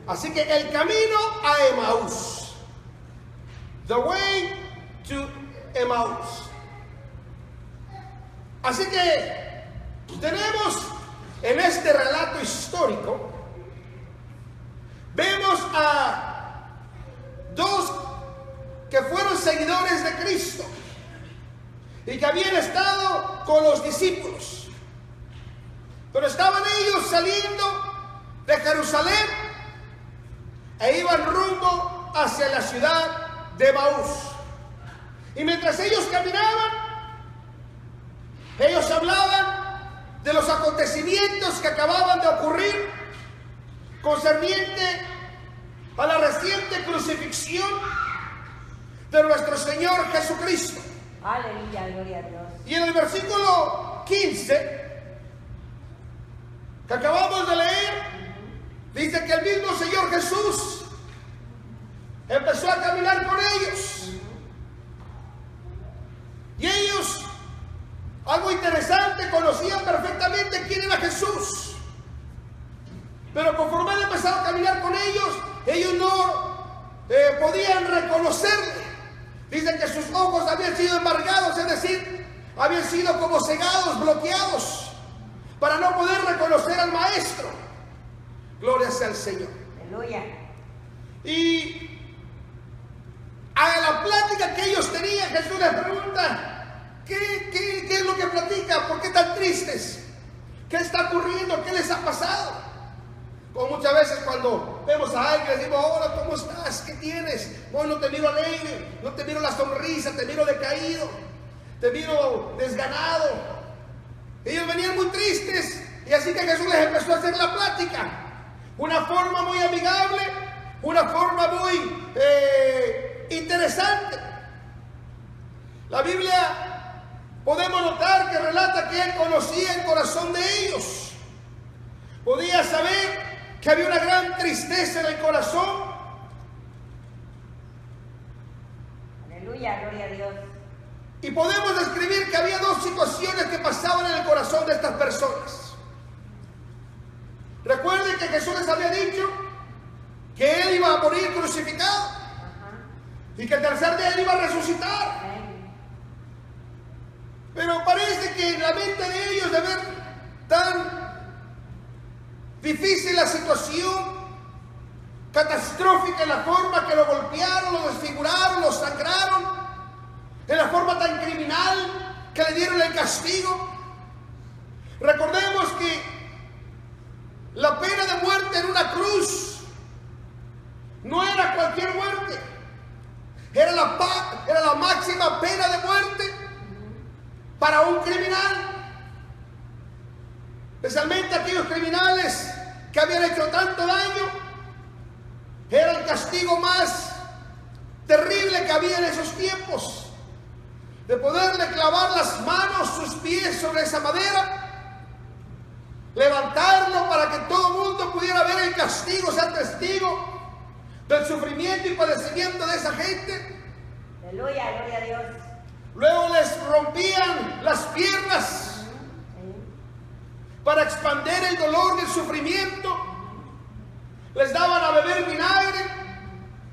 Así que el camino a Emaús. The way to Emaús. Así que tenemos en este relato histórico, vemos a dos que fueron seguidores de Cristo y que habían estado con los discípulos. Pero estaban ellos saliendo de Jerusalén e iban rumbo hacia la ciudad de Emaús. Y mientras ellos caminaban, ellos hablaban de los acontecimientos que acababan de ocurrir concerniente a la reciente crucifixión de nuestro Señor Jesucristo. Aleluya, gloria a Dios. Y en el versículo 15 que acabamos de leer, dice que el mismo Señor Jesús empezó a caminar con ellos. Y ellos, algo interesante, conocían perfectamente quién era Jesús. Pero conforme él empezaba a caminar con ellos no podían reconocerle. Dicen que sus ojos habían sido embargados, es decir, habían sido como cegados, bloqueados, para no poder reconocer al Maestro. Gloria sea al Señor. Aleluya. Y a la plática que ellos tenían, Jesús les pregunta, ¿qué es lo que platican? ¿Por qué tan tristes? ¿Qué está ocurriendo? ¿Qué les ha pasado? Como muchas veces cuando vemos a alguien, le decimos, hola, ¿cómo estás? ¿Qué tienes? Hoy no te miro alegre, no te miro la sonrisa, te miro decaído, te miro desganado. Ellos venían muy tristes y así que Jesús les empezó a hacer la plática. Una forma muy amigable, una forma muy interesante. La Biblia podemos notar que relata que él conocía el corazón de ellos. Podía saber que había una gran tristeza en el corazón. Aleluya, gloria a Dios. Y podemos describir que había dos situaciones que pasaban en el corazón de estas personas. Recuerden que Jesús les había dicho que él iba a morir crucificado y que el tercer día él iba a resucitar. Pero parece que en la mente de ellos, de ver tan difícil la situación, catastrófica en la forma que lo golpearon, lo desfiguraron, lo sangraron, en la forma tan criminal que le dieron el castigo. Recordemos que la pena de muerte en una cruz no era cualquier muerte, era la máxima pena de muerte para un criminal. Especialmente aquellos criminales que habían hecho tanto daño, era el castigo más terrible que había en esos tiempos, de poderle clavar las manos, sus pies sobre esa madera, levantarlo para que todo el mundo pudiera ver el castigo, ser testigo del sufrimiento y padecimiento de esa gente. Aleluya, gloria a Dios. Luego les rompían las piernas para expandir el dolor del sufrimiento. Les daban a beber vinagre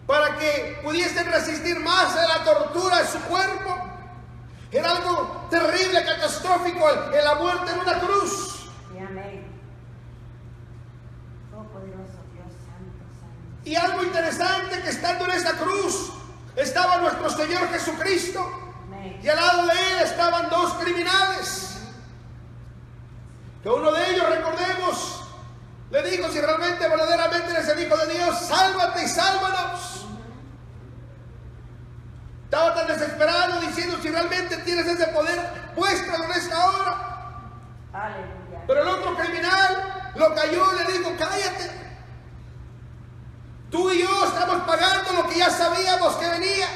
para que pudiesen resistir más a la tortura de su cuerpo. Era algo terrible, catastrófico, en la muerte en una cruz. Sí, amén. Oh, poderoso Dios, santo, santo. Y algo interesante, que estando en esa cruz estaba nuestro Señor Jesucristo. Amén. Y al lado de él estaban dos criminales. Que uno de ellos, recordemos, le dijo, si realmente, verdaderamente eres el Hijo de Dios, sálvate y sálvanos. Estaba tan desesperado diciendo, si realmente tienes ese poder, muéstralo en esta hora. Aleluya. Pero el otro criminal lo cayó y le dijo, cállate. Tú y yo estamos pagando lo que ya sabíamos que venía.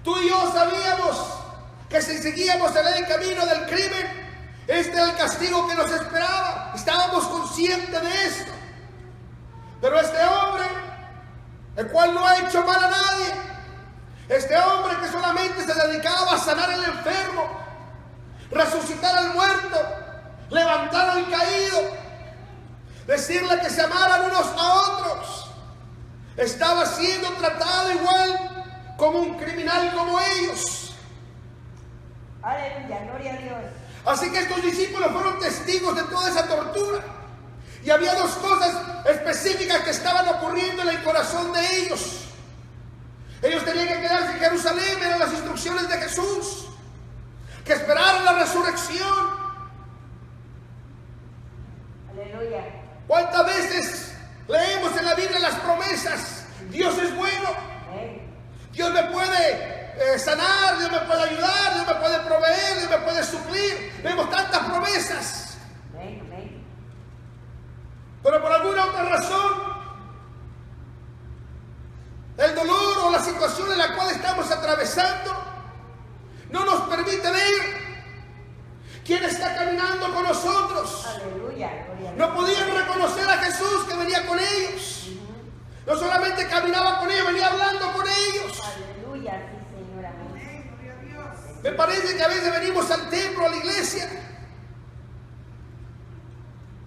Tú y yo sabíamos que si seguíamos en el camino del crimen, este era el castigo que nos esperaba. Estábamos conscientes de esto. Pero este hombre, el cual no ha hecho mal a nadie, este hombre que solamente se dedicaba a sanar al enfermo, resucitar al muerto, levantar al caído, decirle que se amaran unos a otros. Estaba siendo tratado igual como un criminal como ellos. Aleluya, gloria a Dios. Así que estos discípulos fueron testigos de toda esa tortura. Y había dos cosas específicas que estaban ocurriendo en el corazón de ellos. Ellos tenían que quedarse en Jerusalén, eran las instrucciones de Jesús, que esperaran la resurrección. Aleluya. ¿Cuántas veces leemos en la Biblia las promesas? Dios es bueno. Amén. Dios me puede sanar, Dios me puede ayudar, Dios me puede proveer, Dios me puede suplir. Vemos tantas promesas. Amén, amén. Pero por alguna otra razón, el dolor o la situación en la cual estamos atravesando no nos permite ver quién está caminando con nosotros. Aleluya, gloria a Dios. No podían reconocer a Jesús que venía con ellos. No solamente caminaba con ellos, venía hablando con ellos. Aleluya, sí, Señor, amén. Me parece que a veces venimos al templo, a la iglesia,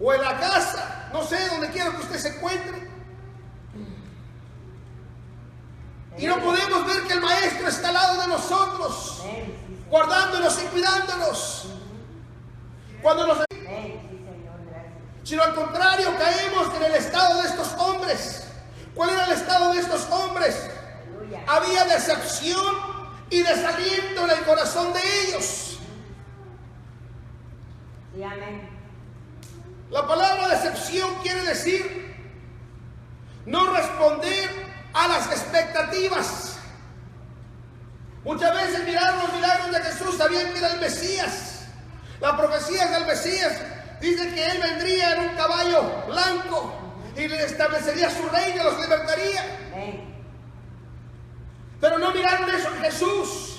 o en la casa, no sé, donde quiera que usted se encuentre, y no podemos ver que el Maestro está al lado de nosotros, Amén, sí, guardándonos y cuidándonos. Cuando nos... amén, sí, Señor, gracias. Sino al contrario, caemos en el estado de estos hombres. ¿Cuál era el estado de estos hombres? Aleluya. Había decepción y desaliento en el corazón de ellos. Sí, amén. La palabra decepción quiere decir no responder a las expectativas. Muchas veces miraron los milagros de Jesús, sabían que era el Mesías. Las profecías del Mesías dicen que Él vendría en un caballo blanco y le establecería su reino, los libertaría. Amén. Pero no miraron eso en Jesús.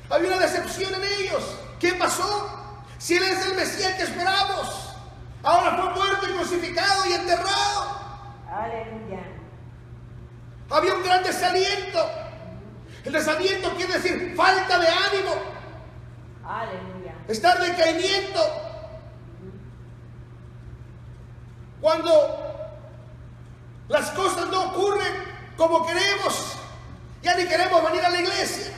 Había una decepción en ellos. ¿Qué pasó? Si Él es el Mesías que esperamos, ahora fue muerto y crucificado y enterrado. Aleluya. Había un gran desaliento. El desaliento quiere decir falta de ánimo, Aleluya. estar de decaimiento. Cuando las cosas no ocurren como queremos, ya ni queremos venir a la iglesia,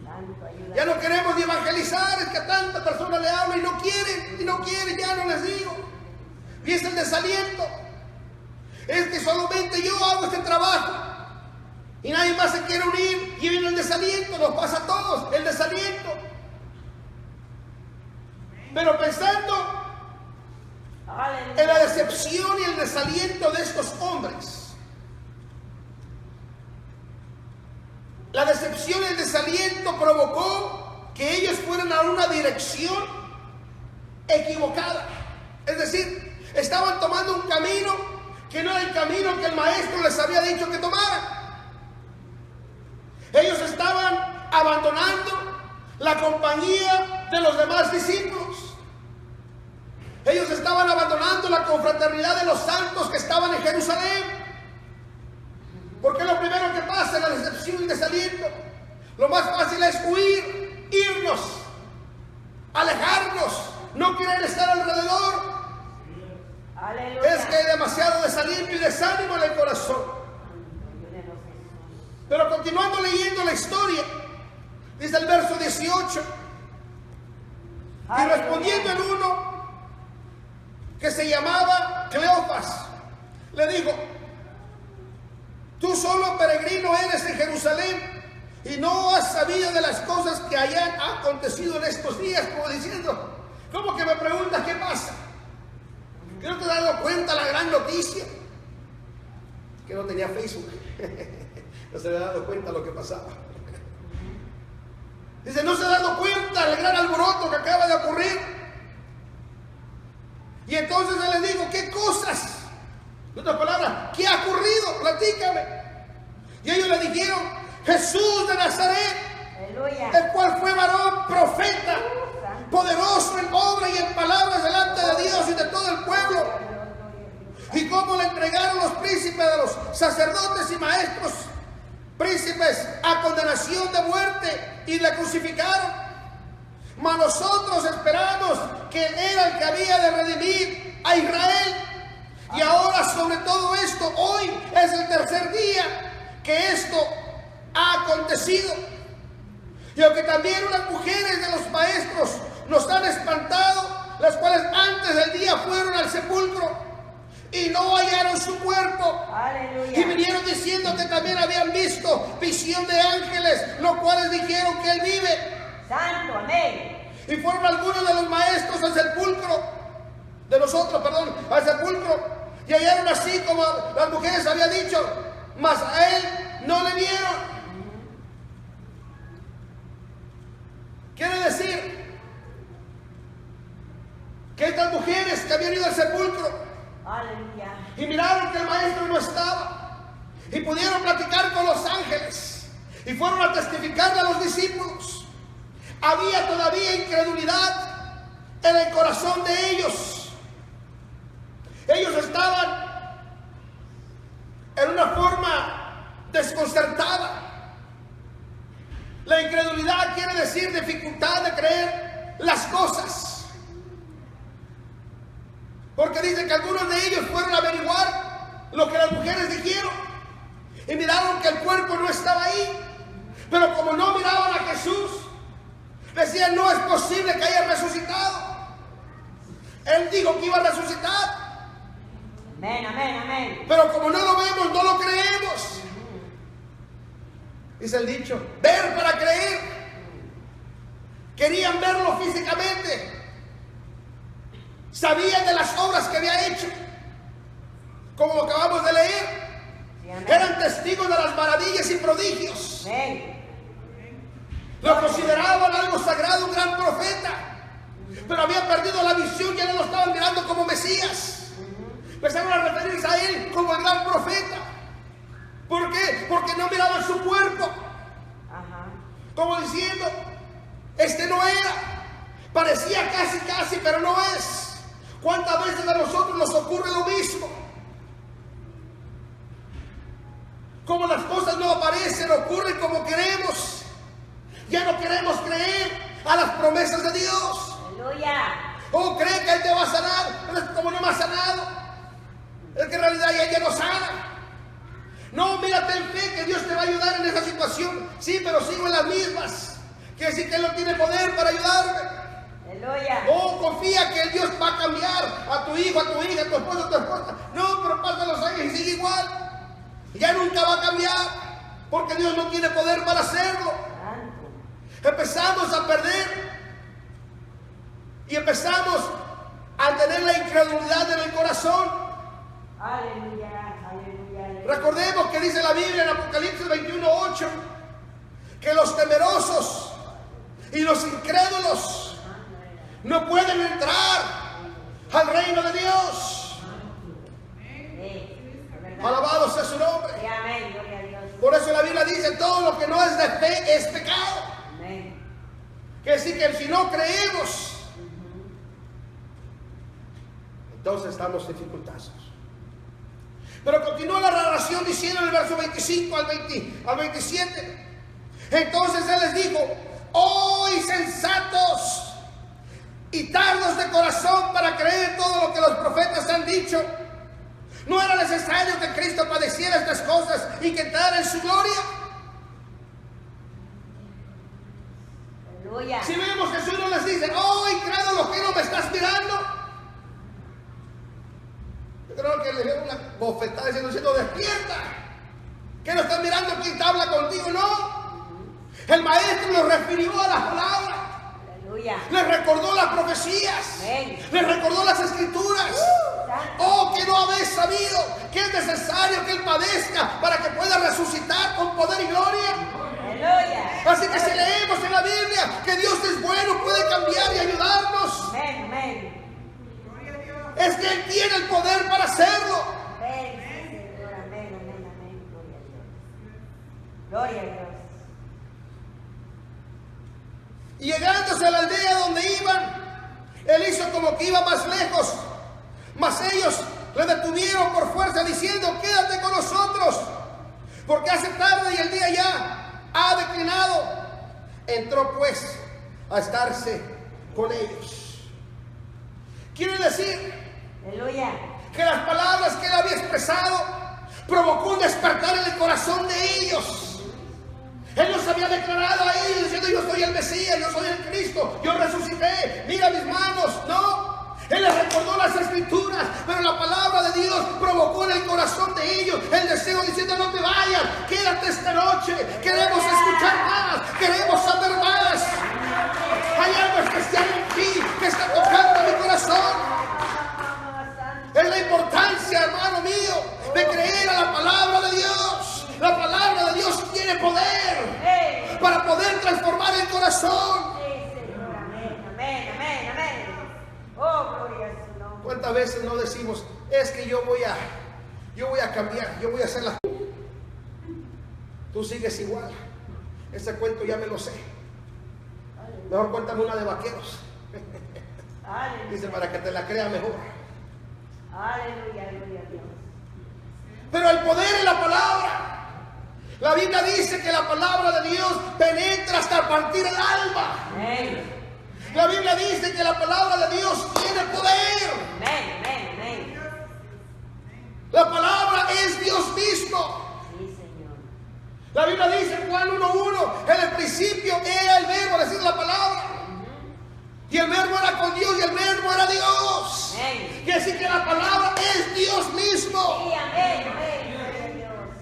Santo, ayuda. ya no queremos ni evangelizar, es que a tantas personas le hablan y no quieren, ya no les digo. Y es el desaliento. Es que solamente yo hago este trabajo y nadie más se quiere unir, y viene el desaliento, nos pasa a todos, el desaliento. Pero pensando Aleluya. en la decepción y el desaliento de estos hombres, la decepción y el desaliento provocó que ellos fueran a una dirección equivocada. Es decir, estaban tomando un camino que no era el camino que el Maestro les había dicho que tomaran. Ellos estaban abandonando la compañía de los demás discípulos. Ellos estaban abandonando la confraternidad de los santos que estaban en Jerusalén. Porque lo primero que pasa es la decepción y el desaliento. Lo más fácil es huir, irnos, alejarnos, no querer estar alrededor. Aleluya. Es que hay demasiado desaliento y desánimo en el corazón. Ayúdenos, Jesús. Pero continuando leyendo la historia, dice el verso 18, y Aleluya. respondiendo el uno que se llamaba Cleofas, le dijo: tú solo peregrino eres en Jerusalén y no has sabido de las cosas que hayan acontecido en estos días, como diciendo, ¿cómo que me preguntas qué pasa? ¿Que no te has dado cuenta la gran noticia? Que no tenía Facebook. No se había dado cuenta lo que pasaba. Dice, no se ha dado cuenta del gran alboroto que acaba de ocurrir. Y entonces él les dijo, ¿qué cosas? En otras palabras, ¿qué ha ocurrido? Platícame. Y ellos le dijeron, Jesús de Nazaret, Aleluya. el cual fue varón, profeta, poderoso en obra y en palabras delante de Dios y de todo el pueblo. Y cómo le entregaron los príncipes de los sacerdotes y maestros, príncipes a condenación de muerte, y le crucificaron. Mas nosotros esperamos que él era el que había de redimir a Israel. Y ahora sobre todo esto, hoy es el tercer día que esto ha acontecido. Y aunque también unas mujeres de los maestros nos han espantado, las cuales antes del día fueron al sepulcro y no hallaron su cuerpo. Aleluya. Y vinieron diciendo que también habían visto visión de ángeles, los cuales dijeron que él vive. Santo, amén. Y fueron algunos de los maestros al sepulcro, al sepulcro, y hallaron así como las mujeres habían dicho, mas a él no le vieron. Quiere decir que estas mujeres que habían ido al sepulcro Aleluya. y miraron que el maestro no estaba y pudieron platicar con los ángeles y fueron a testificarle a los discípulos, había todavía incredulidad en el corazón de ellos. Ellos estaban en una forma desconcertada. La incredulidad quiere decir dificultad de creer las cosas. Porque dice que algunos de ellos fueron a averiguar lo que las mujeres dijeron y miraron que el cuerpo no estaba ahí. Pero como no miraban a Jesús, decían, no es posible que haya resucitado. Él dijo que iba a resucitar. Amén, amén, amén. Pero como no lo vemos, no lo creemos. Dice el dicho, ver para creer. Querían verlo físicamente. Sabían de las obras que había hecho, como lo acabamos de leer. Sí, amén. Eran testigos de las maravillas y prodigios. Amén. Lo consideraban algo sagrado, un gran profeta. Pero habían perdido la visión, ya no lo estaban mirando como Mesías. Empezaron a referirse a él como el gran profeta. ¿Por qué? Porque no miraban su cuerpo. Ajá. Como diciendo, este no era. Parecía casi, pero no es. ¿Cuántas veces a nosotros nos ocurre lo mismo? Como las cosas no aparecen, ocurren como queremos. Ya no queremos creer a las promesas de Dios. Aleluya. O cree que Él te va a sanar, pero es como no me ha sanado. Es que en realidad ya no sana. No, mírate en fe que Dios te va a ayudar en esa situación. Sí, pero sigo en las mismas. Quiere decir que Él no tiene poder para ayudarme. Aleluya. Oh, confía que el Dios va a cambiar a tu hijo, a tu hija, a tu esposo, a tu esposa. No, pero pasan los años y sigue igual. Ya nunca va a cambiar, porque Dios no tiene poder para hacerlo. Santo. Empezamos a perder y empezamos a tener la incredulidad en el corazón. Aleluya. Aleluya. Aleluya. Recordemos que dice la Biblia en Apocalipsis 21:8 que los temerosos y los incrédulos no pueden entrar al reino de Dios. Sí, es verdad. Alabado sea su nombre. Sí, amén. Gloria a Dios. Por eso la Biblia dice, todo lo que no es de fe es pecado. Amén. Quiere decir que si no creemos, entonces estamos en dificultades. Pero continúa la narración diciendo en el verso 25 al 27. Entonces Él les dijo, oh insensatos y tardos de corazón para creer todo lo que los profetas han dicho. ¿No era necesario que Cristo padeciera estas cosas y que entrara en su gloria? Aleluya. Si vemos que Jesús no les dice, oh incrédulo, ¿qué no me estás mirando? Yo creo que le dio una bofetada diciendo, despierta. ¿Qué no estás mirando quién te habla contigo? No. El maestro lo refirió a las palabras. Aleluya. Les recordó las profecías. Amén. Les recordó las escrituras. Oh, que no habéis sabido que es necesario que Él padezca para que pueda resucitar con poder y gloria. Aleluya. Así que si leemos en la Biblia que Dios es bueno, puede cambiar y ayudarnos, Amén. Amén. es que Él tiene el poder para hacerlo. Amén, Señor. Amén. Amén. Amén. Gloria a Dios. Gloria a Dios. Y llegándose a la aldea donde iban, Él hizo como que iba más lejos, mas ellos le detuvieron por fuerza diciendo, quédate con nosotros, porque hace tarde y el día ya ha declinado. Entró pues a estarse con ellos. Quiere decir, Aleluya. que las palabras que él había expresado provocó un despertar en el corazón de ellos. Él los había declarado a ellos diciendo: yo soy el Mesías, yo soy el Cristo, yo resucité, mira mis manos. No, él les recordó las escrituras, pero la palabra de Dios provocó en el corazón de ellos el deseo diciendo: no te vayas, quédate esta noche, queremos escuchar más, queremos saber más. Hay algo especial en ti que está tocando mi corazón. Es la importancia, hermano mío, de creer a la palabra de Dios. La palabra de Dios tiene poder para poder transformar el corazón. Oh, gloria a su nombre. ¿Cuántas veces no decimos: es que yo voy a cambiar, yo voy a hacer las... Tú sigues igual. Ese cuento ya me lo sé. Mejor cuéntame una de vaqueros. Dice, para que te la crea mejor. Aleluya, gloria a Dios. Pero el poder en la palabra. La Biblia dice que la palabra de Dios penetra hasta partir el alma. Amén. La Biblia dice que la palabra de Dios tiene poder. Amén, amén, amén. La palabra es Dios mismo. Sí, Señor. La Biblia dice en Juan 1:1: en el principio era el verbo, es decir, la palabra. Y el verbo era con Dios y el verbo era Dios. Amén. Quiere decir que la palabra es Dios mismo. Sí, amén, amén. Gloria a Dios.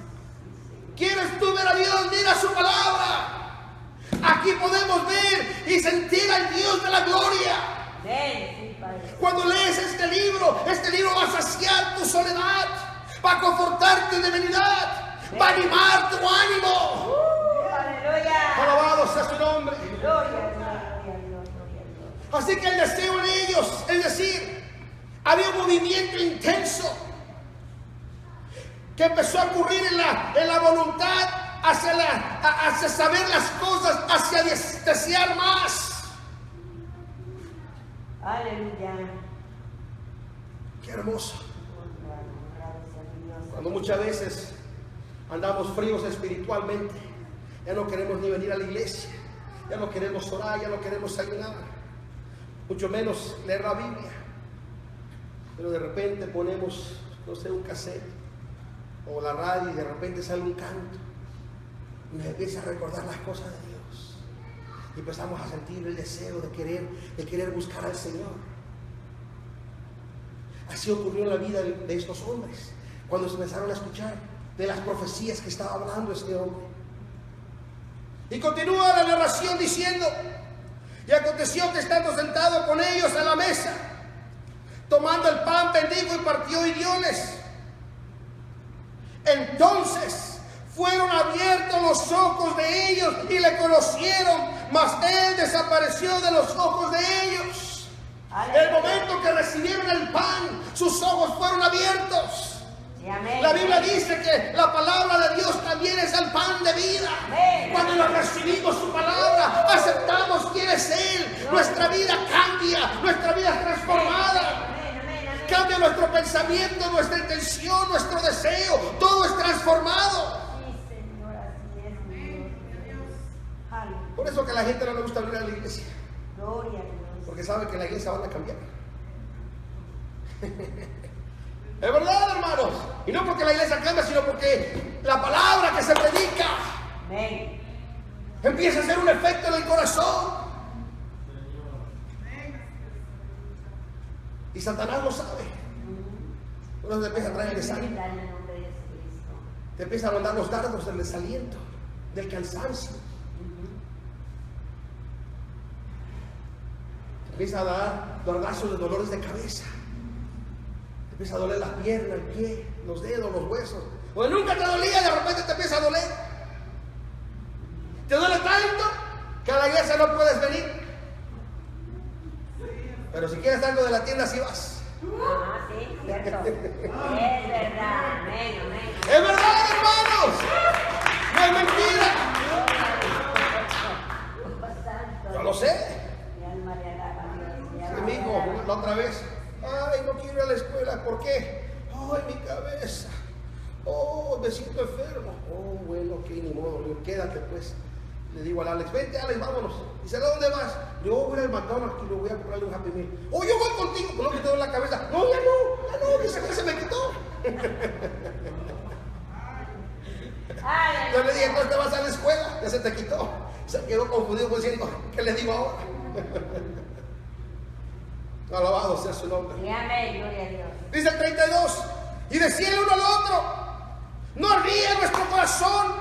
¿Quieres tú ver a Dios? Mira su palabra. Aquí podemos ver y sentir al Dios de la gloria. Amén, sí, Padre. Cuando lees este libro va a saciar tu soledad, va a confortarte de debilidad, va a animar tu ánimo. Aleluya. Alabado sea su nombre. Gloria a Dios, gloria a Dios, gloria a Dios. Así que el deseo en ellos, es decir, había un movimiento intenso que empezó a ocurrir en la voluntad hacia saber las cosas, hacia desear más. Aleluya. Qué hermoso. Cuando muchas veces andamos fríos espiritualmente, ya no queremos ni venir a la iglesia, ya no queremos orar, ya no queremos ayunar, mucho menos leer la Biblia. Pero de repente ponemos, no sé, un cassette o la radio y de repente sale un canto y nos empieza a recordar las cosas de Dios y empezamos a sentir el deseo de querer buscar al Señor. Así ocurrió en la vida de estos hombres cuando se empezaron a escuchar de las profecías que estaba hablando este hombre. Y continúa la narración diciendo: y aconteció que estando sentado con ellos a la mesa, tomando el pan, bendijo y partió y dioles. Entonces fueron abiertos los ojos de ellos y le conocieron, mas él desapareció de los ojos de ellos. El momento que recibieron el pan, sus ojos fueron abiertos. Sí, amén. La Biblia dice que la palabra de Dios también es el pan de vida. Amén. Cuando lo recibimos su palabra, aceptamos quién es Él, nuestra vida cambia, nuestra vida es transformada. Amén, amén, amén. Cambia nuestro pensamiento, nuestra intención, nuestro deseo, todo es transformado. Sí, Señor, así es, mi Dios. Aleluya. Por eso que a la gente no le gusta venir a la iglesia, Gloria a Dios. porque sabe que en la iglesia van a cambiar. Es verdad, hermanos. Y no porque la iglesia cambia, sino porque la palabra que se predica Amén. empieza a hacer un efecto en el corazón. Y Satanás lo sabe. Uno te empieza a traer el desánimo. Bendita en el nombre de Jesucristo. Te empiezan a mandar los dardos del desaliento, del cansancio. Te empieza a dar dardazos de dolores de cabeza. Te empieza a doler las piernas, el pie, los dedos, los huesos. O nunca te dolía, de repente te empieza a doler. Te duele tanto que a la iglesia no puedes venir. Pero si quieres algo de la tienda, sí vas. Ah, sí, cierto. Es verdad. Amén, amén. Es verdad, hermanos. No es mentira. Yo lo sé. Mi alma le alaba a Dios. Mi alma Mi le hijo, alaba. la otra vez, ay, no quiero ir a la escuela. ¿Por qué? Ay, mi cabeza. Oh, me siento enfermo. Oh, bueno, ok, ni modo. Le digo, quédate pues. Le digo al Alex, vente Alex, vámonos. Dice, ¿a dónde vas? Le digo, voy a ir al McDonald's y le voy a comprarle un Happy Meal. Oh, yo voy contigo, con lo que te doy en la cabeza. No, ya no, dice que se me Yo le dije, entonces te vas a la escuela. Ya se te quitó. Se quedó confundido diciendo, ¿qué le digo ahora? Alabado sea su nombre. Sí, amén, gloria a Dios. Dice el 32. Y decía el uno al otro, no ardía nuestro corazón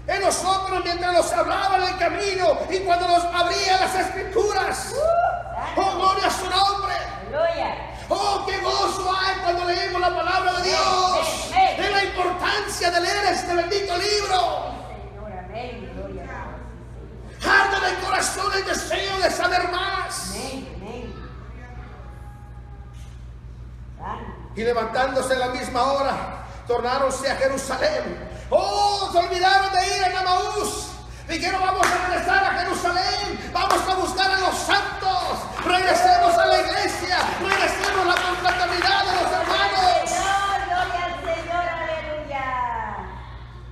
en nosotros mientras nos hablaba en el camino y cuando nos abría las escrituras. Oh, gloria a su nombre. Aleluya. Oh, qué gozo hay cuando leemos la palabra de Dios. De la importancia de leer este bendito libro. Señor, amén, gloria a Dios. Arde en el corazón el deseo de saber más. Amén, amén. Santo. Y levantándose en la misma hora, tornáronse a Jerusalén. Oh, se olvidaron de ir a Emaús. Dijeron, vamos a regresar a Jerusalén. Vamos a buscar a los santos. Regresemos a la iglesia. Regresemos a la confraternidad de los hermanos. Señor, gloria al Señor, aleluya.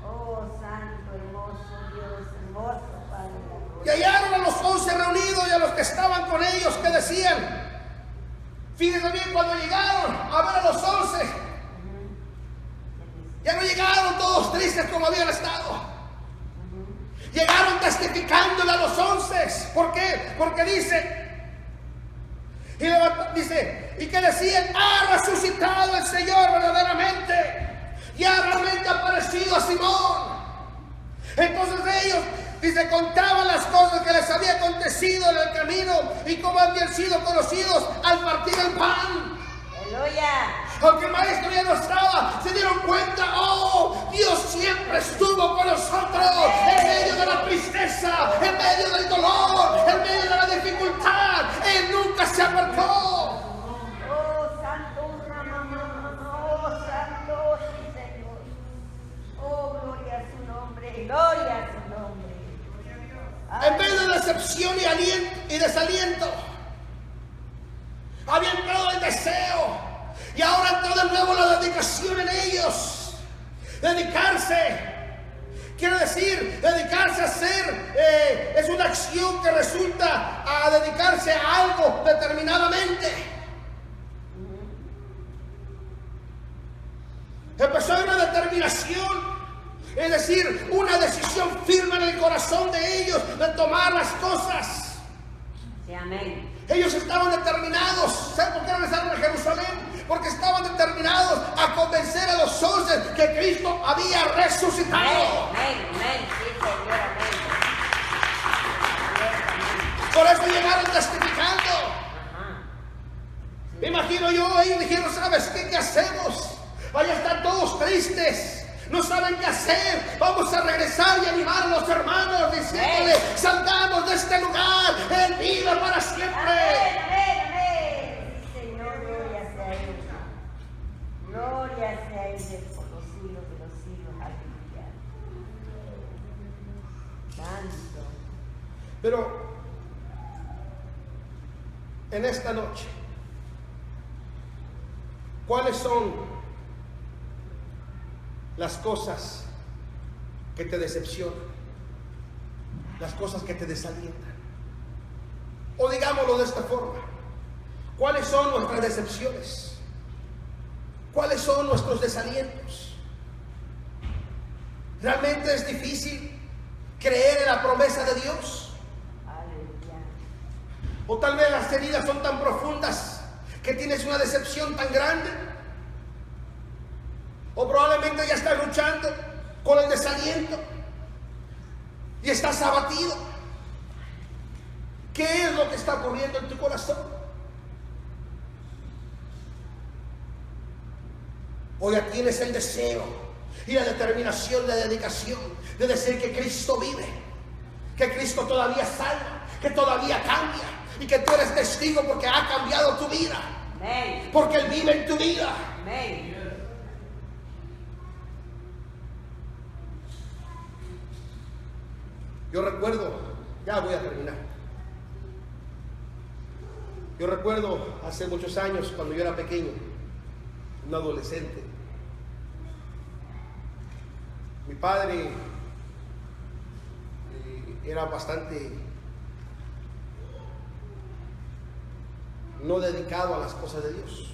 Oh, santo, hermoso Dios, hermoso Padre. Y hallaron a los 11 reunidos y a los que estaban con ellos que decían. Fíjense bien, cuando llegaron a ver a los 11, ya no llegaron todos tristes como habían estado. Llegaron testificándole a los 11. ¿Por qué? Porque dice, y que decían, ha resucitado el Señor verdaderamente. Y ha realmente aparecido a Simón. Entonces ellos, dice, contaban las cosas que les había acontecido en el camino y cómo habían sido conocidos al partir el pan. Aleluya. Aunque el maestro ya no estaba, se dieron cuenta, oh, Dios siempre estuvo con nosotros en medio de la tristeza, en medio del dolor, en medio de la dificultad. Él nunca se apartó. Oh, santo, oh, santo, sí, Señor. Oh, gloria a su nombre, gloria a su nombre. En medio de decepción y desaliento, había entrado el deseo. Y ahora entró de nuevo la dedicación en ellos. Dedicarse quiere decir, dedicarse a hacer, es una acción que resulta a dedicarse a algo determinadamente. Empezó a una determinación, es decir, una decisión firme en el corazón de ellos de tomar las cosas. Sí, amén. Ellos estaban determinados. ¿Saben por qué regresaron a Jerusalén? Porque estaban determinados a convencer a los 11 que Cristo había resucitado. Amén, amén, sí, Señor, amén. Por eso llegaron testificando. Ajá. Me imagino yo, ellos dijeron, ¿sabes qué? ¿Qué hacemos? Allá están todos tristes. No saben qué hacer. Vamos a regresar y animar a los hermanos diciéndole, salgamos de este lugar en vida para siempre. Amén, amén, amén. Sí, Señor, gloria sea Él. Gloria sea Él por los siglos de los siglos. Aleluya. Santo. Pero en esta noche, ¿cuáles son las cosas que te decepcionan? Las cosas que te desalientan. O digámoslo de esta forma, ¿cuáles son nuestras decepciones? ¿Cuáles son nuestros desalientos? ¿Realmente es difícil creer en la promesa de Dios? Aleluya. O tal vez las heridas son tan profundas que tienes una decepción tan grande. O probablemente ya estás luchando con el desaliento y estás abatido. ¿Qué es lo que está ocurriendo en tu corazón? O ya tienes el deseo y la determinación, la dedicación de decir que Cristo vive, que Cristo todavía salva, que todavía cambia y que tú eres testigo porque ha cambiado tu vida, Amén. porque Él vive en tu vida. Amén. Yo recuerdo, ya voy a terminar. Yo recuerdo hace muchos años cuando yo era pequeño, un adolescente. Mi padre era bastante no dedicado a las cosas de Dios.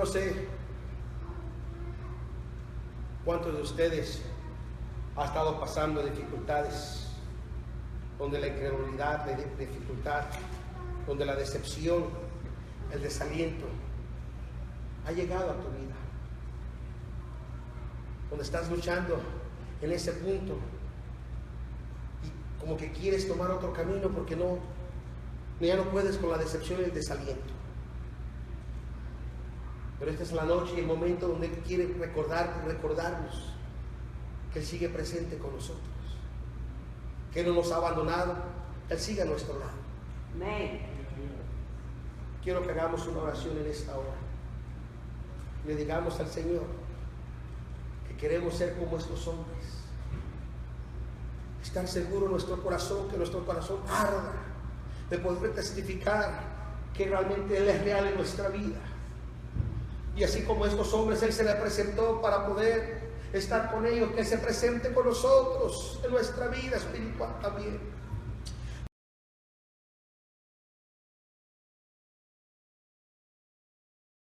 no sé cuántos de ustedes han estado pasando dificultades, donde la incredulidad, la dificultad, donde la decepción, el desaliento ha llegado a tu vida, donde estás luchando en ese punto y como que quieres tomar otro camino porque ya no puedes con la decepción y el desaliento. Pero esta es la noche y el momento donde Él quiere recordarnos que Él sigue presente con nosotros, que Él no nos ha abandonado, Él sigue a nuestro lado. Amén. Quiero que hagamos una oración en esta hora. Le digamos al Señor que queremos ser como estos hombres. Estar seguro en nuestro corazón, que nuestro corazón arda de poder testificar que realmente Él es real en nuestra vida. Y así como estos hombres, Él se le presentó para poder estar con ellos, que se presente con nosotros en nuestra vida espiritual también.